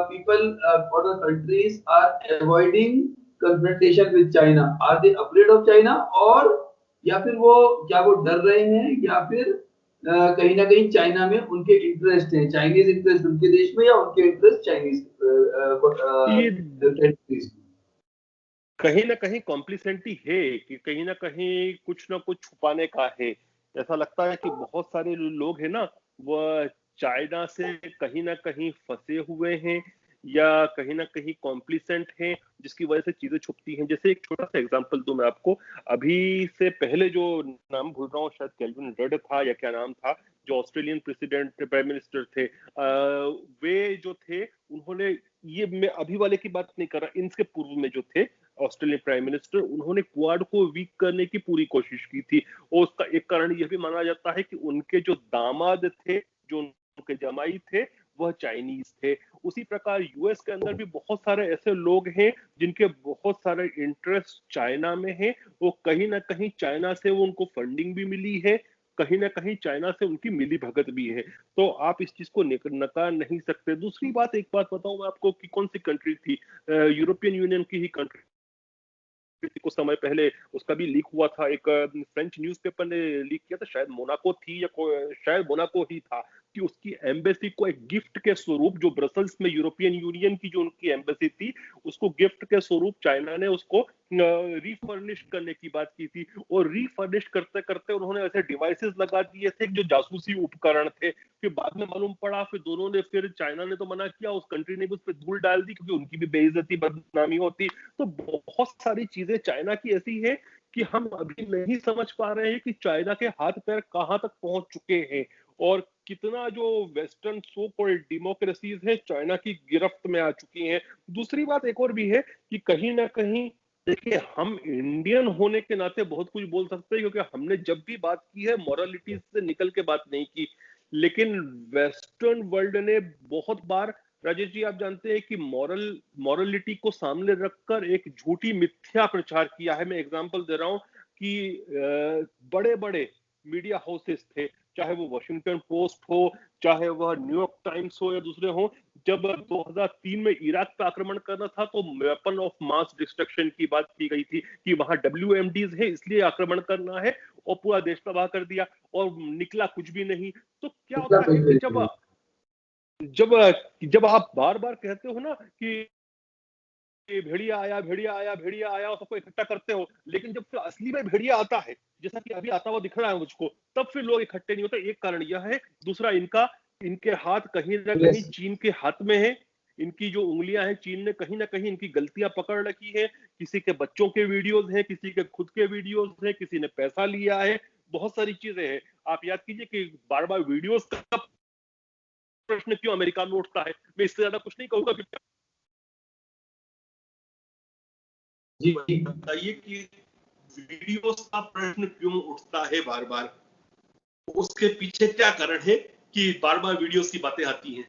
people or the countries are avoiding confrontation with China? Are they afraid of China, और या फिर वो डर रहे हैं, या फिर कहीं ना कहीं चाइना में उनके इंटरेस्ट हैं, चाइनीज इंटरेस्ट उनके देश में, या उनके इंटरेस्ट चाइनीज ये कंट्रीज में? कहीं ना कहीं कॉम्प्लिसेंटी है कि कहीं ना कुछ छुपाने का है। ऐसा लगता है कि बहुत सारे लोग हैं ना, वह चाइना से कहीं ना कहीं फंसे हुए हैं या कहीं ना कहीं कॉम्प्लिसेंट हैं, जिसकी वजह से चीजें छुपती हैं। जैसे एक छोटा सा एग्जांपल दूं मैं आपको। अभी से पहले, जो नाम भूल रहा हूँ, शायद केल्विन रड था या क्या नाम था, जो ऑस्ट्रेलियन प्रेसिडेंट प्राइम मिनिस्टर थे, वे जो थे उन्होंने, ये मैं अभी वाले की बात नहीं कर रहा, इनसे पूर्व में जो थे ऑस्ट्रेलियन प्राइम मिनिस्टर, उन्होंने क्वाड को वीक करने की पूरी कोशिश की थी। और उसका एक कारण यह भी माना जाता है कि उनके जो दामाद थे, जो उनके जमाई थे, वह चाइनीज थे। उसी प्रकार यूएस के अंदर भी बहुत सारे ऐसे लोग हैं जिनके बहुत सारे इंटरेस्ट चाइना में हैं। वो कहीं ना कहीं चाइना से वो उनको फंडिंग भी मिली है, कहीं ना कहीं चाइना से उनकी मिली भगत भी है। तो आप इस चीज को नकार नहीं सकते। दूसरी बात, एक बात बताऊं मैं आपको कि कौन सी कंट्री थी, यूरोपियन यूनियन की ही कंट्री, कुछ समय पहले उसका भी लीक हुआ था। एक फ्रेंच न्यूज़पेपर ने लीक किया था, शायद मोनाको थी या शायद मोनाको ही था, कि उसकी एम्बेसी को एक गिफ्ट के स्वरूप, जो ब्रसल्स में यूरोपियन यूनियन की जो उनकी एम्बेसी थी, उसको गिफ्ट के स्वरूप चाइना ने उसको रिफर्निश करने की बात की थी। और रिफर्निश करते करते उन्होंने ऐसे डिवाइसेस लगा दिए थे जो जासूसी उपकरण थे। फिर बाद में मालूम पड़ा, फिर चाइना ने तो मना किया, उस कंट्री ने भी उस पर धूल डाल दी, क्योंकि उनकी भी बेइज्जती बदनामी होती। तो बहुत सारी चीजें चाइना की ऐसी है कि हम अभी नहीं समझ पा रहे हैं कि चाइना के हाथ पैर कहां तक पहुंच चुके हैं, और कितना जो वेस्टर्न सो कॉल्ड डेमोक्रेसीज है चाइना की गिरफ्त में आ चुकी हैं। दूसरी बात एक और भी है कि कहीं ना कहीं, देखिए, हम इंडियन होने के नाते बहुत कुछ बोल सकते हैं, क्योंकि हमने जब भी बात की है मॉरलिटी से निकल के बात नहीं की। लेकिन वेस्टर्न वर्ल्ड ने बहुत बार, राजेश जी, आप जानते हैं कि मॉरलिटी को सामने रखकर एक झूठी मिथ्या प्रचार किया है। मैं एग्जांपल दे रहा हूं कि बड़े बड़े मीडिया हाउसेस थे, चाहे वो वॉशिंगटन पोस्ट हो, चाहे वह न्यूयॉर्क टाइम्स हो या दूसरे हो, जब 2003 में इराक पे आक्रमण करना था तो वेपन ऑफ मास डिस्ट्रक्शन की बात की गई थी कि वहां WMDs है इसलिए आक्रमण करना है, और पूरा देश तबाह कर दिया, और निकला कुछ भी नहीं। तो क्या होता है कि जब जब आप बार बार कहते हो ना कि भेड़िया आया, भेड़िया आया, भेड़िया आया, और सबको इकट्ठा करते हो, लेकिन जब फिर असली में भेड़िया आता है, जैसा कि अभी आता हुआ दिख रहा है मुझको, तब फिर लोग इकट्ठे नहीं होते। एक कारण यह है। दूसरा, इनके हाथ कहीं ना कहीं चीन के हाथ में है। इनकी जो उंगलियां हैं, चीन ने कहीं ना कहीं इनकी गलतियां पकड़ रखी है। किसी के बच्चों के वीडियोस हैं, किसी के खुद के वीडियोस हैं, किसी ने पैसा लिया है, बहुत सारी चीजें हैं। आप याद कीजिए कि बार बार वीडियोस का प्रश्न क्यों अमेरिका में उठता है। मैं इससे ज्यादा कुछ नहीं कहूंगा कि जी बताइए कि वीडियोस का प्रश्न क्यों उठता है बार बार, उसके पीछे क्या कारण है कि बार बार वीडियोस की बातें आती हैं।